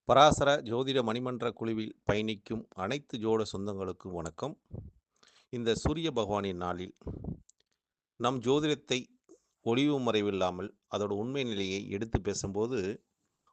பராசர ஜோதிட மணிமன்ற குழுவில் பயணிக்கும் அனைத்து ஜோட சொந்தங்களுக்கும் வணக்கம். இந்த சூரிய பகவானின் நாளில் நம் ஜோதிடத்தை ஒளிவு மறைவில்லாமல் அதோட உண்மை நிலையை எடுத்து பேசும்போது,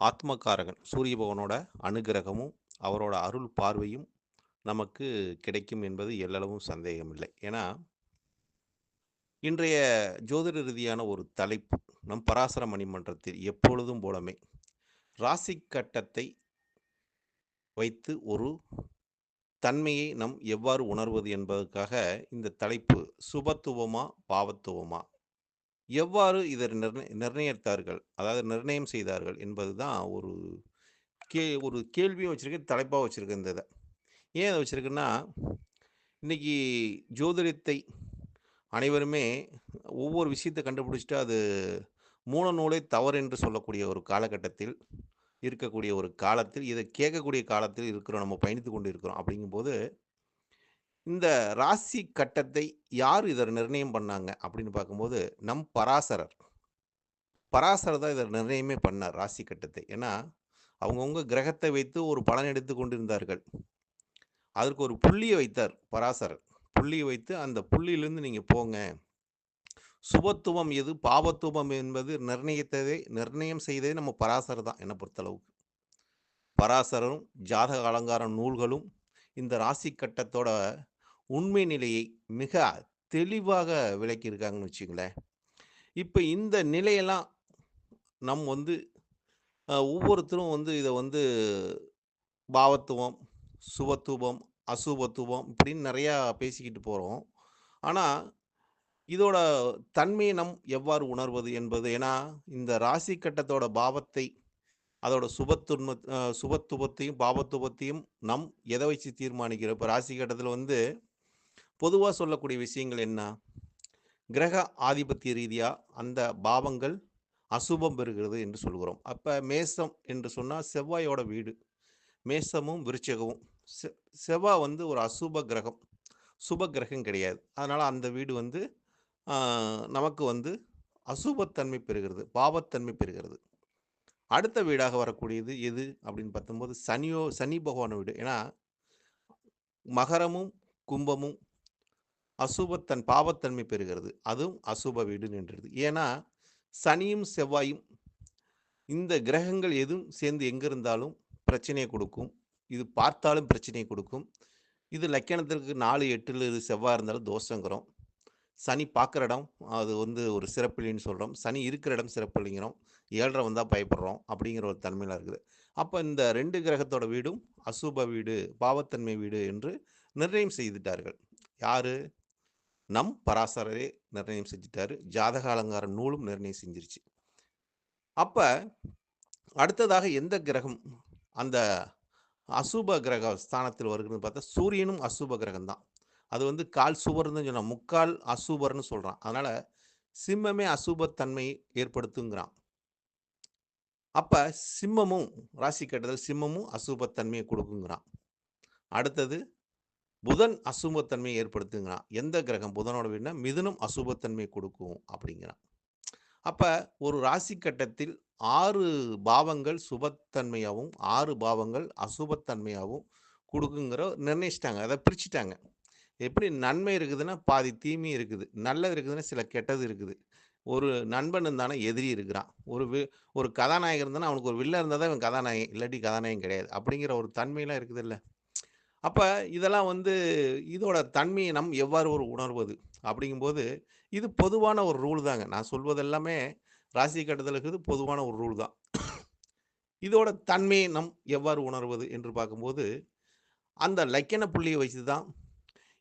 ஆத்மகாரகன் சூரிய பகவானோட அனுகிரகமும் அவரோட அருள் பார்வையும் நமக்கு கிடைக்கும் என்பது எல்லளவும் சந்தேகமில்லை. ஏன்னா, இன்றைய ஜோதிட ரீதியான ஒரு தலைப்பு நம் பராசர மணிமன்றத்தில் எப்பொழுதும் போலமே ராசி கட்டத்தை வைத்து ஒரு தன்மையை நம் எவ்வாறு உணர்வது என்பதற்காக இந்த தலைப்பு சுபத்துவமா பாவத்துவமா எவ்வாறு இதை நிர்ணயித்தார்கள், அதாவது நிர்ணயம் செய்தார்கள் என்பதுதான் ஒரு கேள்வியும் வச்சிருக்கேன், தலைப்பாக வச்சிருக்கேன். இந்த இதை ஏன் அதை வச்சிருக்குன்னா, இன்னைக்கு ஜோதிடத்தை அனைவருமே ஒவ்வொரு விஷயத்தை கண்டுபிடிச்சிட்டு அது மூல நூலை தவறு என்று சொல்லக்கூடிய ஒரு காலகட்டத்தில் இருக்கக்கூடிய ஒரு காலத்தில் இதை கேட்கக்கூடிய காலத்தில் இருக்கிறோம், நம்ம பயணித்து கொண்டு இருக்கிறோம். அப்படிங்கும்போது இந்த ராசி கட்டத்தை யார் இத நிர்ணயம் பண்ணாங்க அப்படின்னு பார்க்கும்போது, நம் பராசரர். பராசரர் தான் இத நிர்ணயமே பண்ணார் ராசி கட்டத்தை. ஏன்னா, அவங்கவங்க கிரகத்தை வைத்து ஒரு பலன் எடுத்துக் கொண்டிருந்தார்கள். அதற்கு ஒரு புள்ளிய வைத்தார் பராசரர். புள்ளி வைத்து அந்த புள்ளியிலிருந்து நீங்க போங்க. சுபத்துவம் எது, பாவத்துவம் என்பது நிர்ணயம் செய்ததே நம்ம பராசரர் தான் என்ன பொறுத்தளவுக்கு. பராசரரும், ஜாதக அலங்கார நூல்களும் இந்த ராசி கட்டத்தோட உண்மை நிலையை மிக தெளிவாக விளக்கியிருக்காங்கன்னு வச்சுங்களேன். இப்ப இந்த நிலையெல்லாம் நம் வந்து ஒவ்வொருத்தரும் வந்து இத வந்து பாவத்துவம், சுபத்துவம், அசுபத்துவம் இப்படின்னு நெறையா பேசிக்கிட்டு போறோம். ஆனா, இதோட தன்மையை நம் எவ்வாறு உணர்வது என்பது, ஏன்னா இந்த ராசி கட்டத்தோட பாவத்தை, அதோட சுபத்துவத்தையும், பாவத்துவத்தையும் நம் எத வச்சு தீர்மானிக்கிறோம்? இப்ப ராசி கட்டத்தில வந்து பொதுவா சொல்லக்கூடிய விஷயங்கள் என்ன? கிரக ஆதிபத்திய ரீதியா அந்த பாவங்கள் அசுபம் பெறுகிறது என்று சொல்கிறோம். அப்ப மேசம் என்று சொன்னா செவ்வாயோட வீடு. மேசமும், விருச்சிகமும். செ செவ்வாய் வந்து ஒரு அசுப கிரகம். சுப கிரகம் கிடையாது. அதனால அந்த வீடு வந்து ஆ நமக்கு வந்து அசுபத்தன்மை பெறுகிறது. பாவத்தன்மை பெறுகிறது. அடுத்த வீடாக வரக்கூடியது எது அப்படின்னு பார்த்தம்போது, சனி பகவான் வீடு. ஏன்னா, மகரமும், கும்பமும் பாவத்தன்மை பெறுகிறது. அதுவும் அசுப வீடு நின்றது. ஏன்னா, சனியும், செவ்வாயும் இந்த கிரகங்கள் எதுவும் சேர்ந்து எங்க இருந்தாலும் பிரச்சனைய குடுக்கும். இது பார்த்தாலும் பிரச்சனைய குடுக்கும். இது லக்கணத்திற்கு 4, 8ல இது செவ்வாய் இருந்தாலும் தோஷங்கிறோம். சனி பார்க்குற இடம் அது வந்து ஒரு சிறப்பில்லைன்னு சொல்றோம். சனி இருக்கிற இடம் சிறப்பில்லைங்கிறோம். 7 வந்தா பயப்படுறோம். அப்படிங்கிற ஒரு தன்மையில இருக்குது. அப்ப இந்த 2 கிரகத்தோட வீடும் அசுப வீடு, பாவத்தன்மை வீடு என்று நிர்ணயம் செய்துட்டார்கள். யாரு? நம் பராசரரே நிர்ணயம் செஞ்சுட்டாரு. ஜாதக அலங்கார நூலும் நிர்ணயம் செஞ்சிருச்சு. அப்ப அடுத்ததாக எந்த கிரகம் அந்த அசுப கிரக ஸ்தானத்தில் வருகிறதுன்னு பார்த்தா, சூரியனும் அசுப கிரகம் தான். அது வந்து கால் சுவர்ன்னு சொன்னான். முக்கால் அசுபர்ன்னு சொல்றான். அதனால சிம்மமே அசுபத்தன்மை ஏற்படுத்துங்கிறான். அப்ப சிம்மமும் ராசி கட்டத்தில் சிம்மமும் அசுபத்தன்மையை குடுக்குங்கிறான். அடுத்தது புதன் அசுபத்தன்மையை ஏற்படுத்துங்கிறான். எந்த கிரகம் புதனோட வீடுனா, மிதுனம் அசுபத்தன்மையை குடுக்கும் அப்படிங்கிறான். அப்ப ஒரு ராசி கட்டத்தில் 6 பாவங்கள் சுபத்தன்மையாவும், 6 பாவங்கள் அசுபத்தன்மையாவும் குடுக்குங்கிற நிர்ணயிச்சுட்டாங்க. அத பிரிச்சுட்டாங்க. எப்படி நன்மை இருக்குதுன்னா, பாதி தீமை இருக்குது. நல்லது இருக்குதுன்னா, சில கெட்டது இருக்குது. ஒரு நண்பன் இருந்தானா, எதிரி இருக்கிறான். ஒரு கதாநாயகன் இருந்தானா, அவனுக்கு ஒரு வில்லன் இருந்தா தான் இவன் கதாநாயகன். இல்லாட்டி கதாநாயகன் கிடையாது. அப்படிங்கிற ஒரு தன்மைலாம் இருக்குதுல்ல. அப்ப இதெல்லாம் வந்து இதோட தன்மையை நம் எவ்வாறு ஒரு உணர்வது? அப்படிங்கும்போது, இது பொதுவான ஒரு ரூல் தாங்க. நான் சொல்வது எல்லாமே ராசி கட்டத்தில இருக்கிறது பொதுவான ஒரு ரூல் தான். இதோட தன்மையை நம் எவ்வாறு உணர்வது என்று பார்க்கும்போது, அந்த லக்கண புள்ளிய வச்சு தான்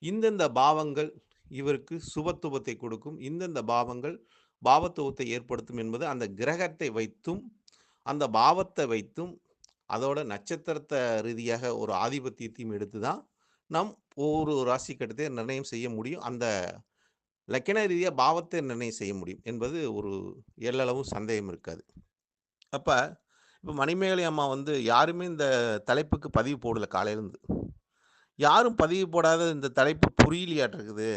இந்தந்த பாவங்கள் இவருக்கு சுபத்துவத்தை கொடுக்கும். இந்தந்த பாவங்கள் பாவத்துவத்தை ஏற்படுத்தும் என்பது அந்த கிரகத்தை வைத்தும், அந்த பாவத்தை வைத்தும், அதோட நட்சத்திரத்த ரீதியாக ஒரு ஆதிபத்தியத்தையும் எடுத்து தான், நாம் ஒவ்வொரு ராசி கட்டத்தை நிர்ணயம் செய்ய முடியும். அந்த லக்கண ரீதியா பாவத்தை நிர்ணயம் செய்ய முடியும் என்பது ஒரு எள்ளளவும் சந்தேகம் இருக்காது. அப்ப இப்ப மணிமேகலை அம்மா வந்து யாருமே இந்த தலைப்புக்கு பதிவு போடல காலையிலருந்து. யாரும் பதிவு போடாத இந்த தலைப்பு புரியலையாட்ருக்குது.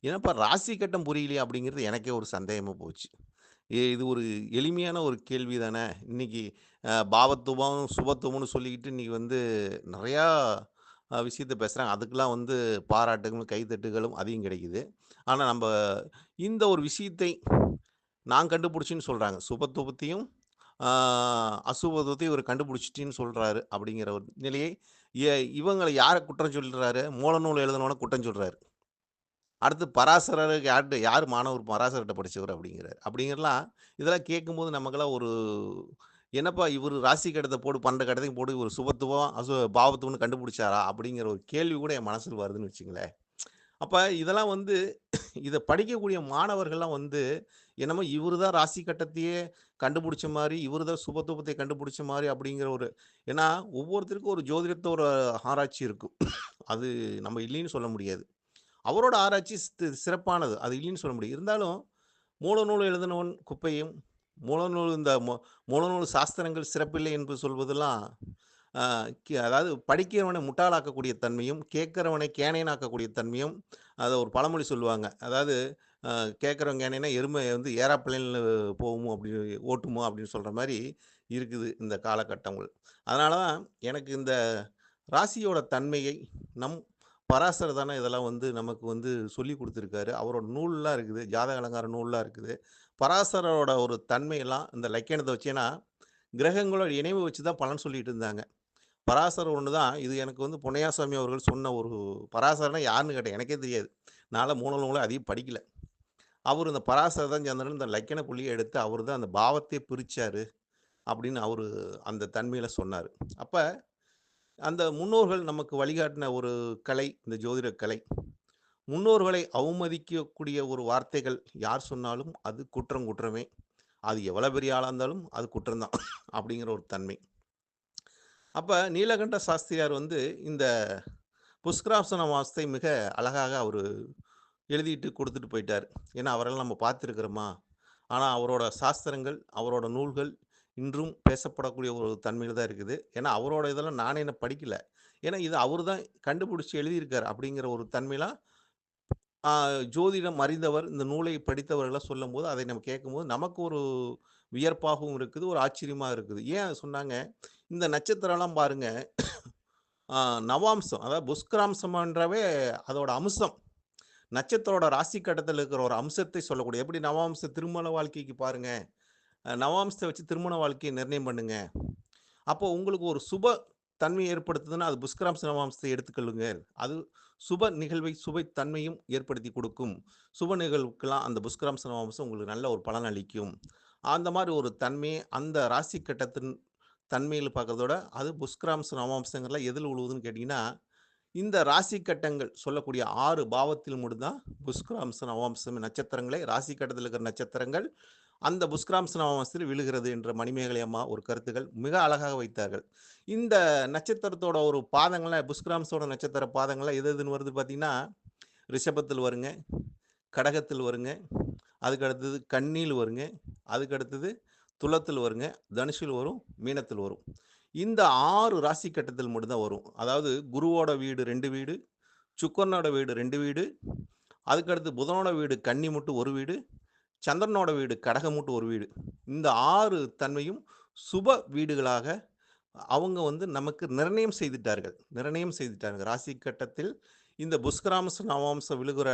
என்னப்பா ராசி கட்டம் புரியலையா? அப்படிங்கிறது எனக்கே ஒரு சந்தேகமா போச்சு. இது ஒரு எளிமையான ஒரு கேள்வி தானே! இன்னைக்கு பாவத்துவம், சுபத்துவம்னு சொல்லிக்கிட்டு இன்னைக்கு வந்து நெறையா விஷயத்த பேசுறாங்க. அதுக்கெல்லாம் வந்து பாராட்டுகளும், கைதட்டுகளும் அதிகம் கிடைக்குது. ஆனா நம்ப இந்த ஒரு விஷயத்தை நான் கண்டுபிடிச்சேன்னு சொல்றாங்க. சுபத்துவத்தையும், ஆ அசுபத்துவத்தையும் இவரு கண்டுபிடிச்சுட்டேன்னு சொல்றாரு. அப்படிங்கிற ஒரு நிலையை இவங்கள யார குற்றம் சொல்றாரு? மூலநூல் எழுதினவன குற்றம் சொல்றாரு. அடுத்து பராசரருக்கு யார் மாணவர் பராசரர்ட்ட படிச்சவரு அப்படிங்கிறாரு. அப்படிங்கிறலாம் இதெல்லாம் கேட்கும்போது நமக்கெல்லாம் ஒரு என்னப்பா இவரு ராசி கட்டத்த போட்டு 12 கட்டத்தையும் போட்டு இவரு சுபத்துவம், பாவத்துவம்னு கண்டுபிடிச்சாரா? அப்படிங்கிற ஒரு கேள்வி கூட என் மனசுல வருதுன்னு வச்சுக்கங்களேன். அப்ப இதெல்லாம் வந்து இத படிக்கக்கூடிய மாணவர்கள்லாம் வந்து, என்னமோ இவரு தான் ராசி கட்டத்தையே கண்டுபிடிச்ச மாரி, இவரு தான் சுபத்துவத்தை கண்டுபிடிச்ச மாரி அப்படிங்கிற ஒரு ஏன்னா ஒவ்வொருத்தருக்கும் ஒரு ஜோதிடத்தோட ஆராய்ச்சி இருக்கும். அது நம்ம இல்லைன்னு சொல்ல முடியாது. அவரோட ஆராய்ச்சி சிறப்பானது. அது இல்லைன்னு சொல்ல முடியாது. இருந்தாலும் மூலநூல் எழுதினவன் குப்பையும், மூலநூல் இந்த மூலநூல் சாஸ்திரங்கள் சிறப்பில்லை என்று சொல்வதெல்லாம், அ அதாவது படிக்கிறவனை முட்டாளாக்கக்கூடிய தன்மையும், கேட்கிறவனை கேனையனாக்கக்கூடிய தன்மையும், அத ஒரு பழமொழி சொல்லுவாங்க. அதாவது அ கேட்கிறவன் கேனைன்னா, எருமை வந்து ஏரோப்ளேன்ல போகுமோ அப்படி ஓட்டுமோ அப்படின்னு சொல்ற மாரி இருக்குது இந்த காலகட்டங்கள். அதனால தான் எனக்கு இந்த ராசியோட தன்மையை நம் பராசர் தானே இதெல்லாம் வந்து நமக்கு வந்து சொல்லிக் குடுத்துருக்காரு. அவரோட நூல்லாம் இருக்குது. ஜாதக அலங்கார நூல்லாம் இருக்குது. பராசரோட ஒரு தன்மையெல்லாம் இந்த லக்கணத்த வச்சு ஏன்னா, கிரகங்களோட இணைவு வச்சு தான் பலன் சொல்லிட்டு இருந்தாங்க. பராசர் ஒண்ணு தான் இது எனக்கு வந்து பொன்னையாசாமி அவர்கள் சொன்ன ஒரு பராசரன்னா யாருன்னு கேட்டேன். எனக்கே தெரியாது. நான்லாம் மூல நூல அதிகம் படிக்கல. அவரு இந்த பராசர் தான் சந்திரன் இந்த லக்கண புள்ளிய எடுத்து அவரு தான் அந்த பாவத்தையே பிரிச்சாரு. அப்படின்னு அவரு அந்த தன்மையில சொன்னாரு. அப்ப அந்த முன்னோர்கள் நமக்கு வழிகாட்டின ஒரு கலை, இந்த ஜோதிட கலை. முன்னோர்களை அவமதிக்கக்கூடிய ஒரு வார்த்தைகள் யார் சொன்னாலும் அது குற்றம் குற்றமே. அது எவ்வளோ பெரிய ஆளா இருந்தாலும் அது குற்றம் தான். அப்படிங்கிற ஒரு தன்மை. அப்ப நீலகண்ட சாஸ்திரியார் வந்து இந்த புஷ்கராசன வாஸ்தை மிக அழகாக அவரு எழுதிட்டு குடுத்துட்டு போயிட்டாரு. ஏன்னா, அவரெல்லாம் நம்ம பார்த்துருக்கிறோமா? ஆனா, அவரோட சாஸ்திரங்கள், அவரோட நூல்கள் இன்றும் பேசப்படக்கூடிய ஒரு தன்மையில தான் இருக்குது. ஏன்னா, அவரோட இதெல்லாம் நானே இன்னும் படிக்கல. ஏன்னா, இது அவரு தான் கண்டுபிடிச்சு எழுதியிருக்காரு. அப்படிங்கிற ஒரு தன்மையிலாம் ஆ ஜோதிடம் அறிந்தவர், இந்த நூலை படித்தவர்கள்லாம் சொல்லும்போது, அதை நம்ம கேட்கும்போது, நமக்கு ஒரு வியர்ப்பாகவும் இருக்குது, ஒரு ஆச்சரியமா இருக்குது. ஏன் அத சொன்னாங்க? இந்த நட்சத்திரம்லாம் பாருங்க, ஆ நவாம்சம், அதாவது புஷ்கராம்சம்ன்றாவே அதோட அம்சம். நட்சத்திரோட ராசி கட்டத்தில இருக்கிற ஒரு அம்சத்தை சொல்லக்கூடிய எப்படி நவாம்ச திருமண வாழ்க்கைக்கு பாருங்க, நவாம்சத்த வச்சு திருமண வாழ்க்கைய நிர்ணயம் பண்ணுங்க. அப்போ உங்களுக்கு ஒரு சுப தன்மை ஏற்படுத்துதுன்னா, அது புஷ்கராம்ச நவாம்சத்தை எடுத்துக்கொள்ளுங்க. அது சுப நிகழ்வை சுப தன்மையும் ஏற்படுத்தி கொடுக்கும். சுப நிகழ்வுக்கெல்லாம் அந்த புஷ்கராம்ச நவாம்சம் உங்களுக்கு நல்ல ஒரு பலன் அளிக்கும். அந்த மாரி ஒரு தன்மைய அந்த ராசி கட்டத்தின் தன்மையில பார்க்கிறதோட, அது புஷ்கராம்ச நவாம்சங்கள்லாம் எதில விழுவுதுன்னு கேட்டீங்கன்னா, இந்த ராசி கட்டங்கள் சொல்லக்கூடிய 6 பாவத்தில் மட்டும் தான் புஷ்கராம்ச நவாம்சம் நட்சத்திரங்களே ராசி கட்டத்தில இருக்கிற நட்சத்திரங்கள் அந்த புஷ்கராம்ச நவாம்சத்தில் விழுகிறது என்ற மணிமேகலை அம்மா ஒரு கருத்துக்கள் மிக அழகாக வைத்தார்கள். இந்த நட்சத்திரத்தோட ஒரு பாதங்கள்லாம் புஷ்கராம்சோட நட்சத்திர பாதங்கள்லாம் எது எதுன்னு வருது பார்த்தீங்கன்னா, ரிஷபத்தில் வருங்க, கடகத்தில் வருங்க, அதுக்கு அடுத்தது கன்னியில் வருங்க, அதுக்கு அடுத்தது துலத்தில் வருங்க, தனுஷில் வரும், மீனத்தில் வரும். இந்த 6 ராசி கட்டத்தில் மட்டும் தான் வரும். அதாவது குருவோட வீடு 2 வீடு, சுக்கிரனோட வீடு 2 வீடு, அதுக்கு அடுத்து புதனோட வீடு கன்னி மட்டும் 1 வீடு, சந்திரனோட வீடு கடகம் மட்டும் 1 வீடு. இந்த 6 தன்மையும் சுப வீடுகளாக அவங்க வந்து நமக்கு நிர்ணயம் செய்துட்டார்கள். நிர்ணயம் செய்துட்டாங்க. ராசி கட்டத்தில் இந்த புஷ்கராம்ச, நவாம்சம் விழுகிற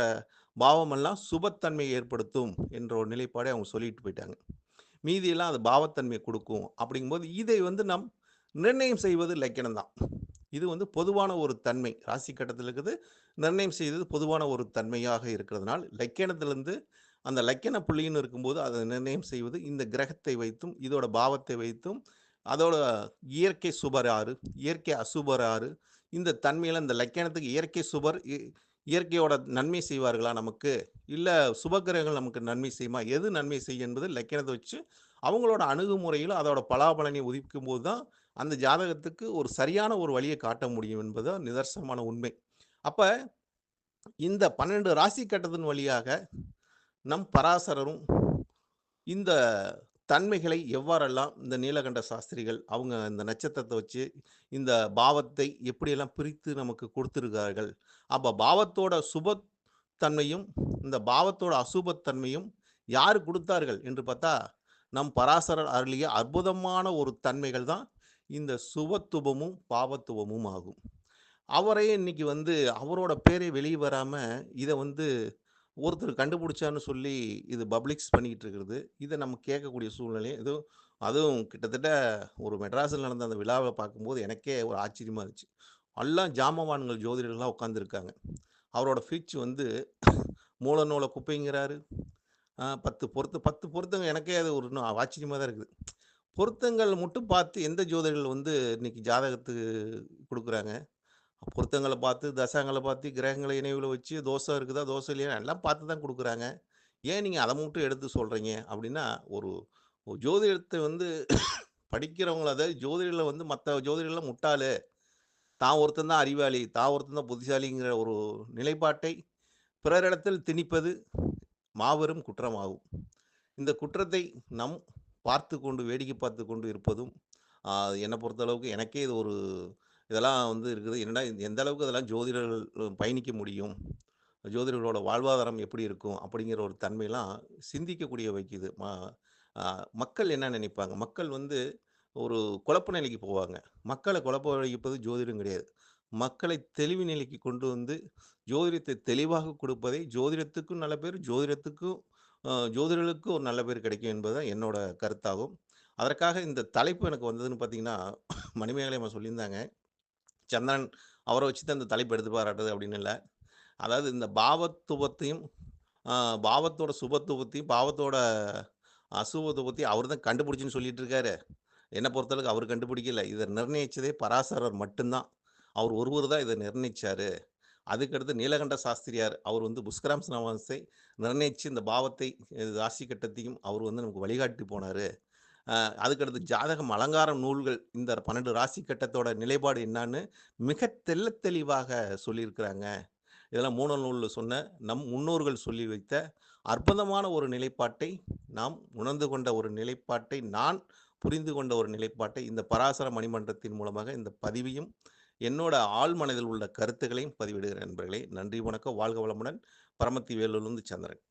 பாவமெல்லாம் சுபத்தன்மையை ஏற்படுத்தும் என்ற ஒரு நிலைப்பாடை அவங்க சொல்லிட்டு போயிட்டாங்க. மீதியெல்லாம் அது பாவத்தன்மையை குடுக்கும். அப்படிங்கும்போது இதை வந்து நாம் நிர்ணயம் செய்வது லக்கினம் தான். இது வந்து பொதுவான ஒரு தன்மை. ராசி கட்டத்தில இருக்குது. நிர்ணயம் செய்தது பொதுவான ஒரு தன்மையாக இருக்கிறதுனால், லக்கினத்திலிருந்து அந்த லக்கின புள்ளின்னு இருக்கும்போது, அத நிர்ணயம் செய்வது இந்த கிரகத்தை வைத்தும், இதோட பாவத்தை வைத்தும், அதோட இயற்கை சுபர் யாரு? இயற்கை அசுபர் யாரு? இந்த தன்மையில இந்த லக்கினத்துக்கு இயற்கை சுபர் இயற்கையோட நன்மை செய்வார்களா நமக்கு? இல்ல சுபக்கிரகங்கள் நமக்கு நன்மை செய்யுமா? எது நன்மை செய்யும் என்பது லக்கினத்த வச்சு, அவங்களோட அணுகுமுறையில அதோட பலாபலனை உதிக்கும்போது தான், அந்த ஜாதகத்துக்கு ஒரு சரியான ஒரு வழிய காட்ட முடியும் என்பது தான் நிதர்சனமான உண்மை. அப்ப இந்த 12 ராசி கட்டத்தின் வழியாக நம் பராசரரும் இந்த தன்மைகளை எவ்வாறெல்லாம் இந்த நீலகண்ட சாஸ்திரிகள் அவங்க இந்த நட்சத்திரத்தை வச்சு இந்த பாவத்தை எப்படியெல்லாம் பிரித்து நமக்கு கொடுத்திருக்கிறார்கள். அப்ப பாவத்தோட சுப தன்மையும், இந்த பாவத்தோட அசுபத்தன்மையும் யாரு குடுத்தார்கள் என்று பார்த்தா, நம் பராசரர் அருளிய அற்புதமான ஒரு தன்மைகள் தான் இந்த சுபத்துவமும், பாவத்துவமும் ஆகும். அவரே இன்னைக்கு வந்து அவரோட பேரே வெளிய வராம, இத வந்து ஒருத்தர் கண்டுபிடிச்சான்னு சொல்லி இது பப்ளிக்ஸ் பண்ணிக்கிட்டு இருக்கிறது. இத நம்ம கேட்கக்கூடிய சூழ்நிலை. அதுவும் கிட்டத்தட்ட ஒரு மெட்ராஸ்ல நடந்த அந்த விழாவ பார்க்கும்போது எனக்கே ஒரு ஆச்சரியமா இருந்துச்சு. எல்லாம் ஜாம்பவான்கள் ஜோதிடர்களா உட்கார்ந்திருக்காங்க. அவரோட ஃபீச் வந்து மூல நூல குப்பைங்கிறாரு. 10 10 பொருத்தங்க எனக்கே அது ஒரு இன்னும் ஆச்சரியமா தான் இருக்குது. பொருத்தங்கள் மட்டும் பார்த்து எந்த ஜோதிடர்கள் வந்து இன்னைக்கு ஜாதகத்துக்கு குடுக்குறாங்க? பொருத்தங்கள பார்த்து, தசாங்கள பார்த்து, கிரகங்கள இணைவுல வச்சு தோஷம் இருக்குதா? தோஷம் இல்லையா? எல்லாம் பார்த்து தான் குடுக்குறாங்க. ஏன் நீங்க அத மட்டும் எடுத்து சொல்றீங்க? அப்டின்னா, ஒரு ஒரு ஜோதிடத்த வந்து படிக்கிறவங்கள அதாவது ஜோதிடர்கள வந்து மத்த ஜோதிடர்கள்லாம் முட்டாளு. தான் ஒருத்தன் தான் அறிவாளி, தான் ஒருத்தன் தான் புத்திசாலிங்கிற ஒரு நிலைப்பாட்டை பிறரிடத்தில் திணிப்பது மாபெரும் குற்றமாகும். இந்த குற்றத்தை நம் பார்த்துக்கொண்டு, வேடிக்கை பார்த்துக் கொண்டு இருப்பதும், என்ன பொறுத்தளவுக்கு எனக்கே இது ஒரு இதெல்லாம் வந்து இருக்குது. என்னடா எந்த அளவுக்கு இதெல்லாம் ஜோதிடர்கள் பயணிக்க முடியும்? ஜோதிடர்களோட வாழ்வாதாரம் எப்படி இருக்கும்? அப்படிங்கிற ஒரு தன்மைலாம் சிந்திக்கக்கூடிய வைக்குது. அ மக்கள் என்ன நினைப்பாங்க? மக்கள் வந்து ஒரு குழப்ப நிலைக்கு போவாங்க. மக்கள குழப்ப வைப்பது ஜோதிடம் கிடையாது. மக்களை தெளிவு நிலைக்கு கொண்டு வந்து, ஜோதிடத்தை தெளிவாக கொடுப்பதே ஜோதிடத்துக்கும் நல்ல பேரு, ஜோதிடர்களுக்கும் ஒரு நல்ல பேர் கிடைக்கும் என்பது தான் என்னோட கருத்தாகும். அதற்காக இந்த தலைப்பு எனக்கு வந்ததுன்னு பார்த்தீங்கன்னா, மணிமேகலை அம்மா சொல்லியிருந்தாங்க. சந்திரன் அவர வச்சு தான் இந்த தலைப்பு எடுத்து பாராட்டுது அப்படின்னு இல்ல. அதாவது இந்த பாவத்துவத்தையும், அ பாவத்தோட சுபத்துவத்தையும், பாவத்தோட அசுபத்துவத்தையும் அவர் தான் கண்டுபிடிச்சுன்னு சொல்லிட்டு இருக்காரு. என்ன பொறுத்தளவுக்கு அவர் கண்டுபிடிக்கல. இத நிர்ணயிச்சதே பராசரர் மட்டும் தான். அவர் ஒருவர் தான் இத நிர்ணயிச்சாரு. அதுக்கடுத்து நீலகண்ட சாஸ்திரியார் அவர் வந்து புஷ்கராம்ச அமாவாசை நிர்ணயிச்சு இந்த பாவத்தை, ராசி கட்டத்தையும் அவர் வந்து நமக்கு வழிகாட்டி போனாரு. அ அதுக்கடுத்து ஜாதகம் அலங்காரம் நூல்கள் இந்த 12 ராசி கட்டத்தோட நிலைப்பாடு என்னான்னு மிக தெள்ளத் தெளிவாக சொல்லியிருக்கிறாங்க. இதெல்லாம் மூல நூல்ல சொன்ன நம் முன்னோர்கள் சொல்லி வைத்த அற்புதமான ஒரு நிலைப்பாட்டை, நாம் உணர்ந்து கொண்ட ஒரு நிலைப்பாட்டை, நான் புரிந்து கொண்ட ஒரு நிலைப்பாட்டை இந்த பராசர மணிமன்றத்தின் மூலமாக இந்த பதிவையும், என்னோட ஆழ் மனதில் உள்ள கருத்துக்களையும் பதிவிடுகிறேன் நண்பர்களே. நன்றி, வணக்கம். வாழ்க வளமுடன். பரமத்தி வேலூர்லிருந்து சந்திரன்.